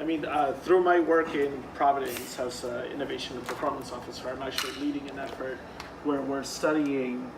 I mean, through my work in Providence as an innovation and performance officer, I'm actually leading an effort where we're studying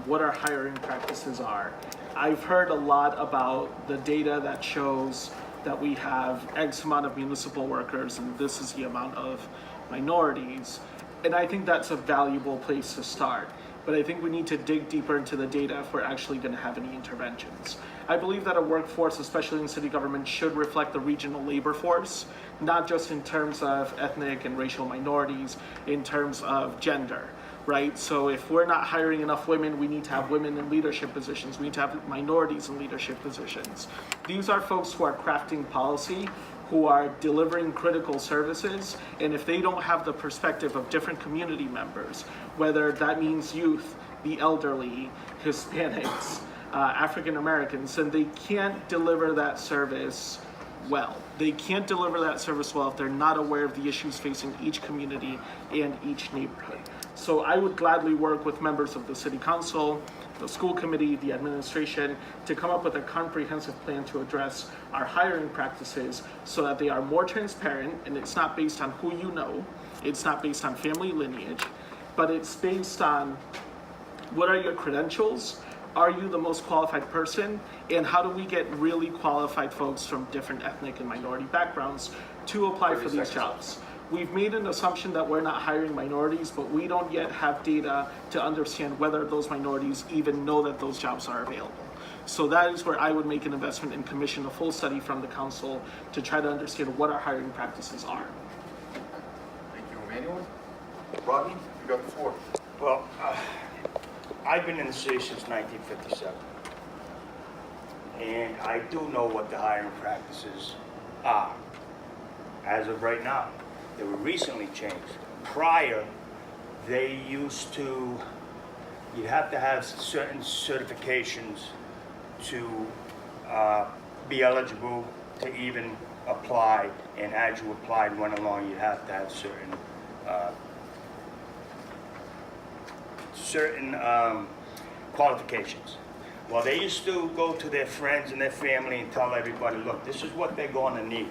what our hiring practices are. I've heard a lot about the data that shows that we have X amount of municipal workers and this is the amount of minorities. And I think that's a valuable place to start. But I think we need to dig deeper into the data if we're actually going to have any interventions. I believe that a workforce, especially in city government, should reflect the regional labor force, not just in terms of ethnic and racial minorities, in terms of gender, right? So if we're not hiring enough women, we need to have women in leadership positions. We need to have minorities in leadership positions. These are folks who are crafting policy, who are delivering critical services, and if they don't have the perspective of different community members, whether that means youth, the elderly, Hispanics, African Americans, then they can't deliver that service well. They can't deliver that service well if they're not aware of the issues facing each community and each neighborhood. So I would gladly work with members of the city council, the school committee, the administration, to come up with a comprehensive plan to address our hiring practices so that they are more transparent, and it's not based on who you know, it's not based on family lineage, but it's based on what are your credentials, are you the most qualified person, and how do we get really qualified folks from different ethnic and minority backgrounds to apply for these jobs. We've made an assumption that we're not hiring minorities, but we don't yet have data to understand whether those minorities even know that those jobs are available. So that is where I would make an investment and commission a full study from the council to try to understand what our hiring practices are. Thank you, Emmanuel. Rodney, you got the floor. Well, I've been in the city since 1957, and I do know what the hiring practices are as of right now. They were recently changed. Prior, they used to, you'd have to have certain certifications to be eligible to even apply, and as you applied and went along, you'd have to have certain qualifications. Well, they used to go to their friends and their family and tell everybody, look, this is what they're going to need.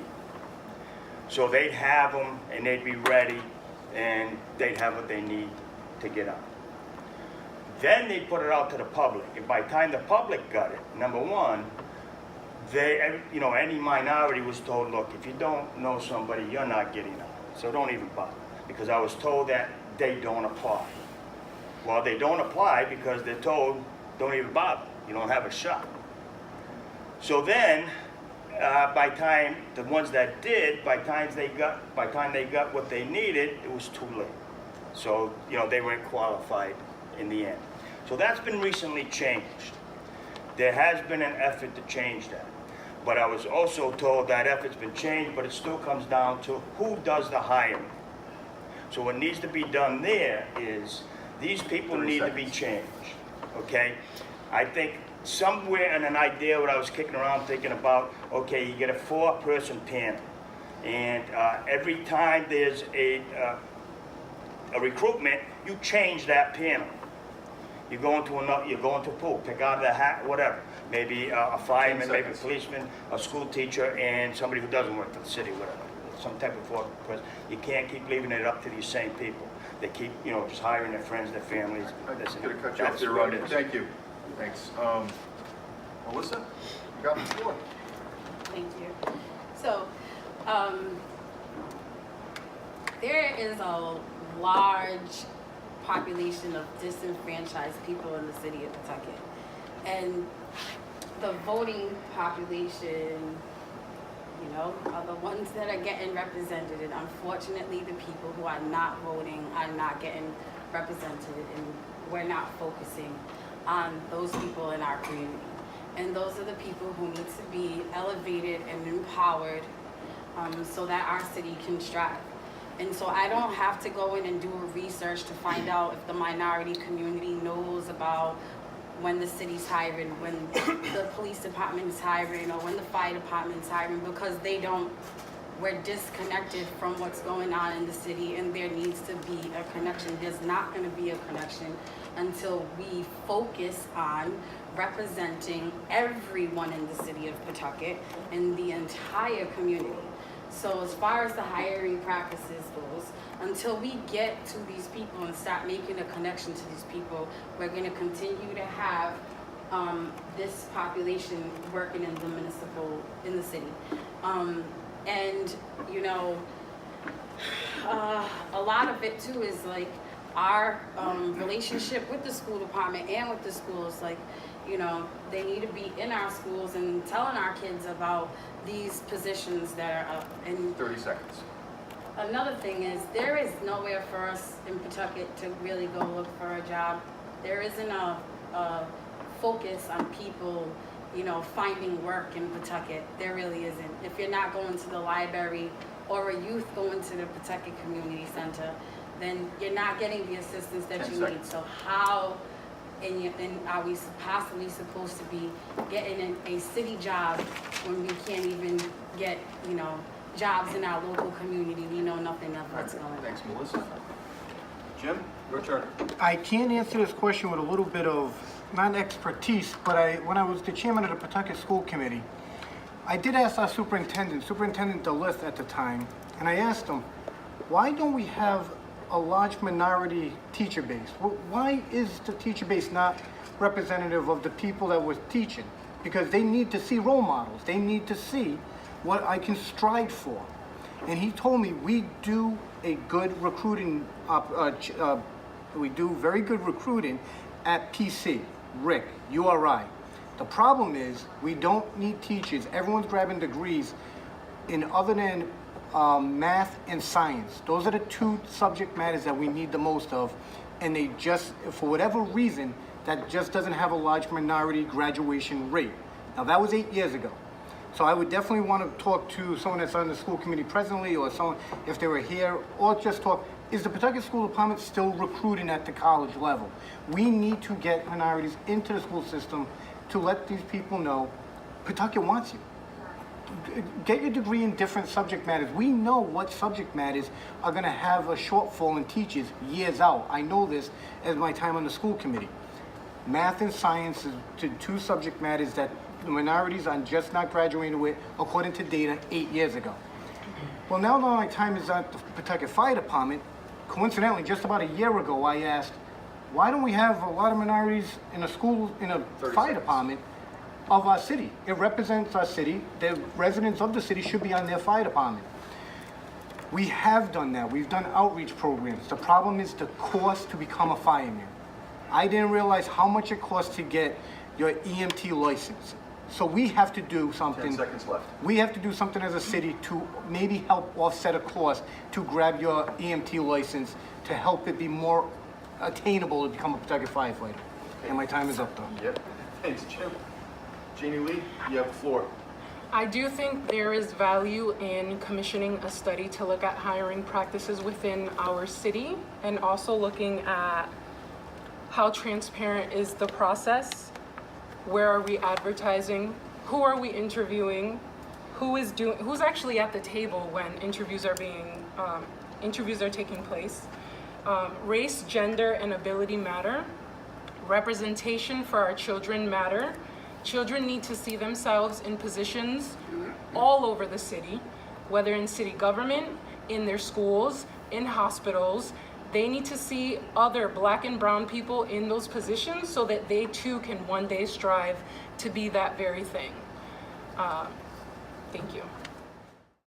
So they'd have them and they'd be ready and they'd have what they need to get out. Then they put it out to the public, and by the time the public got it, number one, any minority was told, look, if you don't know somebody, you're not getting out. So don't even bother, because I was told that they don't apply. Well, they don't apply because they're told, don't even bother, you don't have a shot. So then, by the time the ones that did, by the time they got what they needed, it was too late. So they weren't qualified in the end. So that's been recently changed. There has been an effort to change that, but I was also told that effort's been changed, but it still comes down to who does the hiring. So what needs to be done there is these people need to be changed. Okay, I think. Somewhere in an idea what I was kicking around thinking about, okay, you get a 4-person panel, and every time there's a recruitment, you change that panel. You go into a pool, pick out of the hat, whatever. Maybe a fireman, maybe a policeman, a school teacher, and somebody who doesn't work for the city, whatever. Some type of 4-person. You can't keep leaving it up to these same people. They keep, just hiring their friends, their families. I'm just going to cut you off there, Rodney. Thank you. Thanks. Melissa, you got the floor. Thank you. So, there is a large population of disenfranchised people in the city of Pawtucket. And the voting population, are the ones that are getting represented. And unfortunately, the people who are not voting are not getting represented, and we're not focusing on those people in our community. And those are the people who need to be elevated and empowered so that our city can strive. And so I don't have to go in and do a research to find out if the minority community knows about when the city's hiring, when the police department is hiring, or when the fire department is hiring, because they don't. We're disconnected from what's going on in the city, and there needs to be a connection. There's not going to be a connection until we focus on representing everyone in the city of Pawtucket and the entire community. So as far as the hiring practices goes, until we get to these people and start making a connection to these people, we're gonna continue to have this population working in the municipal, in the city. And, you know, a lot of it too is like our relationship with the school department and with the schools. Like, you know, they need to be in our schools and telling our kids about these positions that are up. And 30 seconds. another thing is, there is nowhere for us in Pawtucket to really go look for a job. There isn't a focus on people, you know, finding work in Pawtucket. There really isn't. If you're not going to the library or a youth going to the Pawtucket Community Center, then you're not getting the assistance that 10 you seconds. need. So how are we possibly supposed to be getting a city job when we can't even get, you know, jobs in our local community? We know nothing of what's going on. Thanks, Melissa. Jim, your turn. I can't answer this question with a little bit of, not expertise, but when I was the chairman of the Pawtucket School Committee, I did ask our Superintendent DeLith at the time, and I asked him, why don't we have a large minority teacher base? Why is the teacher base not representative of the people that were teaching? Because they need to see role models. They need to see what I can strive for. And he told me we do a good recruiting, we do very good recruiting at PC, RIC, URI. The problem is we don't need teachers. Everyone's grabbing degrees in other than math and science. Those are the two subject matters that we need the most of, and they just, for whatever reason, that just doesn't have a large minority graduation rate. Now that was 8 years ago. So I would definitely want to talk to someone that's on the school committee presently, or someone, if they were here, or just talk, is the Pawtucket School Department still recruiting at the college level? We need to get minorities into the school system to let these people know Pawtucket wants you. Get your degree in different subject matters. We know what subject matters are going to have a shortfall in teachers years out. I know this as my time on the school committee. Math and science is two subject matters that the minorities are just not graduating with, according to data 8 years ago. Well, now that my time is at the Pawtucket Fire Department, coincidentally, just about a year ago, I asked, why don't we have a lot of minorities in a school, in a 30 fire seconds. department of our city? It represents our city. The residents of the city should be on their fire department. We have done that. We've done outreach programs. The problem is the cost to become a fireman. I didn't realize how much it costs to get your EMT license. So we have to do 10 something. seconds left. We have to do something as a city to maybe help offset a cost to grab your EMT license to help it be more attainable to become a Pawtucket firefighter. And my time is up though. Yep. Thanks, Jim. Jeannie Lee, you have the floor. I do think there is value in commissioning a study to look at hiring practices within our city, and also looking at how transparent is the process, where are we advertising, who are we interviewing, who's actually at the table when interviews are taking place. Race, gender, and ability matter. Representation for our children matter. Children need to see themselves in positions all over the city, whether in city government, in their schools, in hospitals. They need to see other Black and brown people in those positions so that they too can one day strive to be that very thing. Thank you.